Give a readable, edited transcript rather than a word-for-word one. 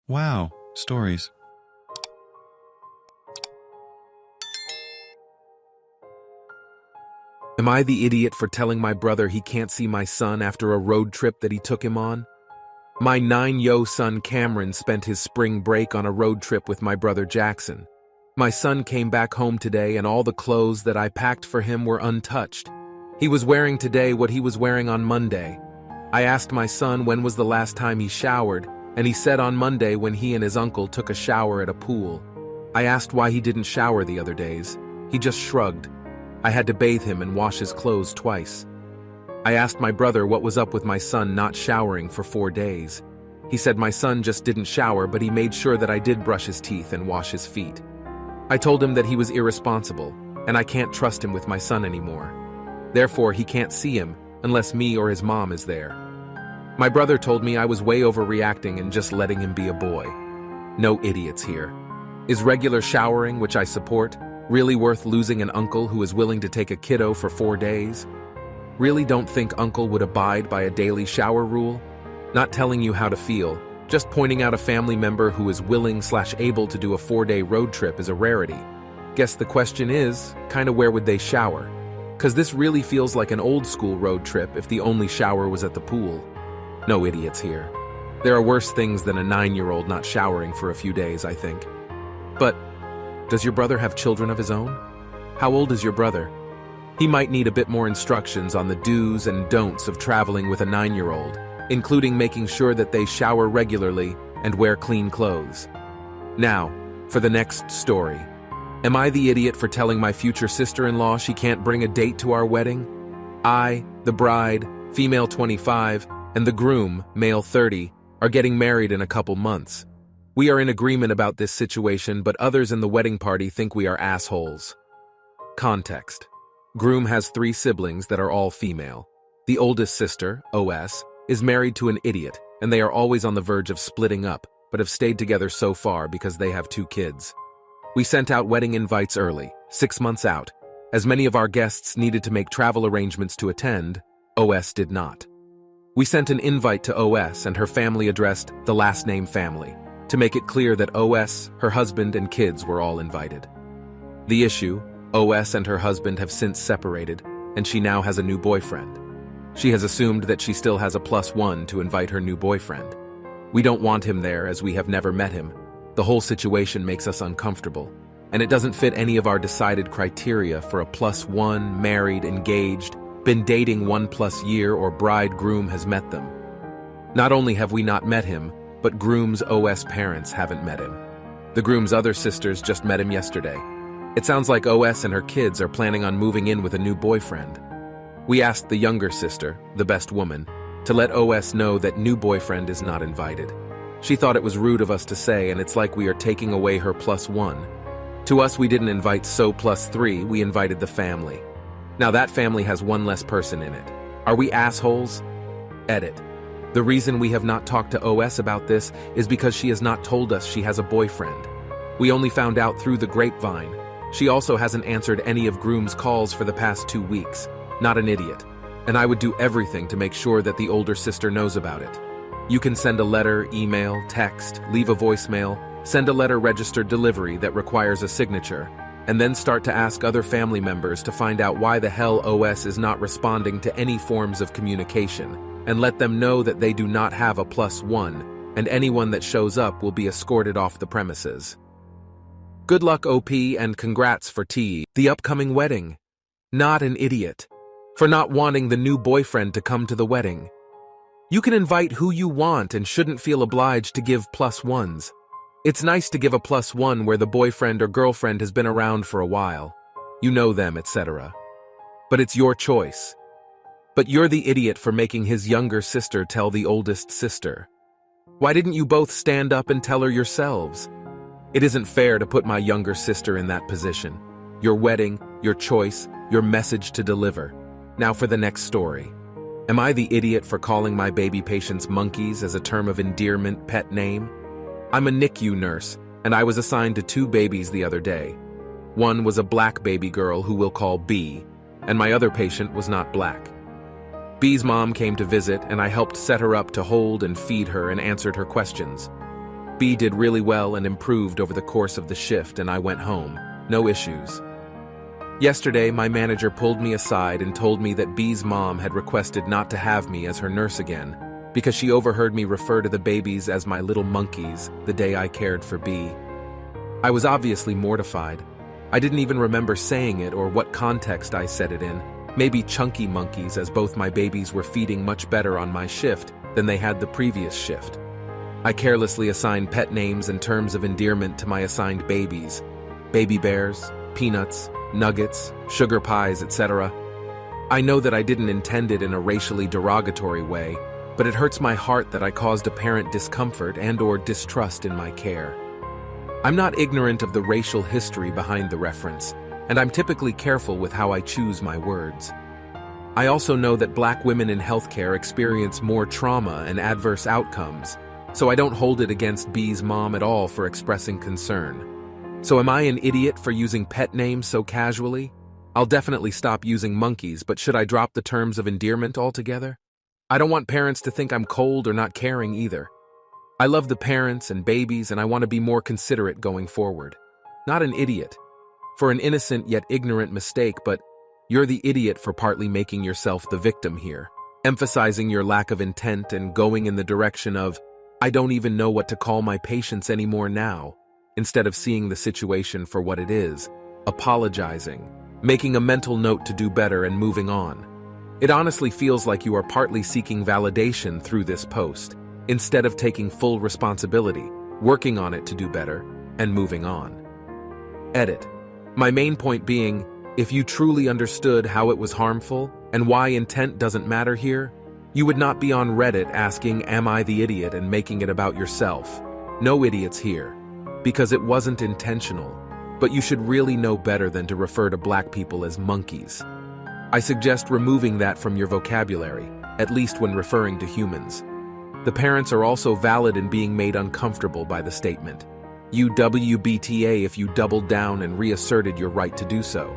Wow, stories. Am I the idiot for telling my brother he can't see my son after a road trip that he took him on? My 9-yo son Cameron spent his spring break on a road trip with my brother Jackson. My son came back home today and all the clothes that I packed for him were untouched. He was wearing today what he was wearing on Monday. I asked my son when was the last time he showered, and he said on Monday when he and his uncle took a shower at a pool. I asked why he didn't shower the other days. He just shrugged. I had to bathe him and wash his clothes twice. I asked my brother what was up with my son not showering for 4 days. He said my son just didn't shower, but he made sure that I did brush his teeth and wash his feet. I told him that he was irresponsible, and I can't trust him with my son anymore. Therefore, he can't see him unless me or his mom is there. My brother told me I was way overreacting and just letting him be a boy. No idiots here. Is regular showering, which I support, really worth losing an uncle who is willing to take a kiddo for 4 days? Really don't think uncle would abide by a daily shower rule? Not telling you how to feel, just pointing out a family member who is willing/able to do a 4-day road trip is a rarity. Guess the question is, kinda where would they shower? 'Cause this really feels like an old school road trip if the only shower was at the pool. No idiots here. There are worse things than a 9-year-old not showering for a few days, I think. But does your brother have children of his own? How old is your brother? He might need a bit more instructions on the do's and don'ts of traveling with a 9-year-old, including making sure that they shower regularly and wear clean clothes. Now, for the next story. Am I the idiot for telling my future sister-in-law she can't bring a date to our wedding? I, the bride, female 25, and the groom, male 30, are getting married in a couple months. We are in agreement about this situation, but others in the wedding party think we are assholes. Context. Groom has 3 siblings that are all female. The oldest sister, OS, is married to an idiot, and they are always on the verge of splitting up, but have stayed together so far because they have 2 kids. We sent out wedding invites early, 6 months out. As many of our guests needed to make travel arrangements to attend, OS did not. We sent an invite to OS and her family addressed the last name family, to make it clear that OS, her husband, and kids were all invited. The issue, OS and her husband have since separated, and she now has a new boyfriend. She has assumed that she still has a +1 to invite her new boyfriend. We don't want him there as we have never met him. The whole situation makes us uncomfortable, and it doesn't fit any of our decided criteria for a +1, married, engaged, been dating 1+ year, or bride-groom has met them. Not only have we not met him, but groom's OS parents haven't met him. The groom's other sisters just met him yesterday. It sounds like OS and her kids are planning on moving in with a new boyfriend. We asked the younger sister, the best woman, to let OS know that new boyfriend is not invited. She thought it was rude of us to say, and it's like we are taking away her +1. To us, we didn't invite so +3, we invited the family. Now that family has 1 less person in it. Are we assholes? Edit. The reason we have not talked to OS about this is because she has not told us she has a boyfriend. We only found out through the grapevine. She also hasn't answered any of groom's calls for the past 2 weeks. Not an idiot. And I would do everything to make sure that the older sister knows about it. You can send a letter, email, text, leave a voicemail, send a letter registered delivery that requires a signature, and then start to ask other family members to find out why the hell OS is not responding to any forms of communication, and let them know that they do not have a +1, and anyone that shows up will be escorted off the premises. Good luck, OP, and congrats for T, the upcoming wedding. Not an idiot. For not wanting the new boyfriend to come to the wedding. You can invite who you want and shouldn't feel obliged to give +1s. It's nice to give a +1 where the boyfriend or girlfriend has been around for a while. You know them, etc. But it's your choice. But you're the idiot for making his younger sister tell the oldest sister. Why didn't you both stand up and tell her yourselves? It isn't fair to put my younger sister in that position. Your wedding, your choice, your message to deliver. Now for the next story. Am I the idiot for calling my baby patients monkeys as a term of endearment pet name? I'm a NICU nurse, and I was assigned to 2 babies the other day. One was a black baby girl who we'll call B, and my other patient was not black. B's mom came to visit, and I helped set her up to hold and feed her and answered her questions. B did really well and improved over the course of the shift, and I went home. No issues. Yesterday, my manager pulled me aside and told me that B's mom had requested not to have me as her nurse again because she overheard me refer to the babies as my little monkeys the day I cared for B. I was obviously mortified. I didn't even remember saying it or what context I said it in. Maybe chunky monkeys, as both my babies were feeding much better on my shift than they had the previous shift. I carelessly assigned pet names and terms of endearment to my assigned babies. Baby bears, peanuts, nuggets, sugar pies, etc. I know that I didn't intend it in a racially derogatory way, but it hurts my heart that I caused a parent discomfort and/or distrust in my care. I'm not ignorant of the racial history behind the reference, and I'm typically careful with how I choose my words. I also know that Black women in healthcare experience more trauma and adverse outcomes, so I don't hold it against B's mom at all for expressing concern. So am I an idiot for using pet names so casually? I'll definitely stop using monkeys, but should I drop the terms of endearment altogether? I don't want parents to think I'm cold or not caring either. I love the parents and babies, and I want to be more considerate going forward. Not an idiot for an innocent yet ignorant mistake, but you're the idiot for partly making yourself the victim here, emphasizing your lack of intent and going in the direction of, I don't even know what to call my patients anymore now, instead of seeing the situation for what it is, apologizing, making a mental note to do better and moving on. It honestly feels like you are partly seeking validation through this post, instead of taking full responsibility, working on it to do better, and moving on. Edit. My main point being, if you truly understood how it was harmful and why intent doesn't matter here, you would not be on Reddit asking, am I the idiot, and making it about yourself. No idiots here, because it wasn't intentional, but you should really know better than to refer to Black people as monkeys. I suggest removing that from your vocabulary, at least when referring to humans. The parents are also valid in being made uncomfortable by the statement. You WBTA if you doubled down and reasserted your right to do so.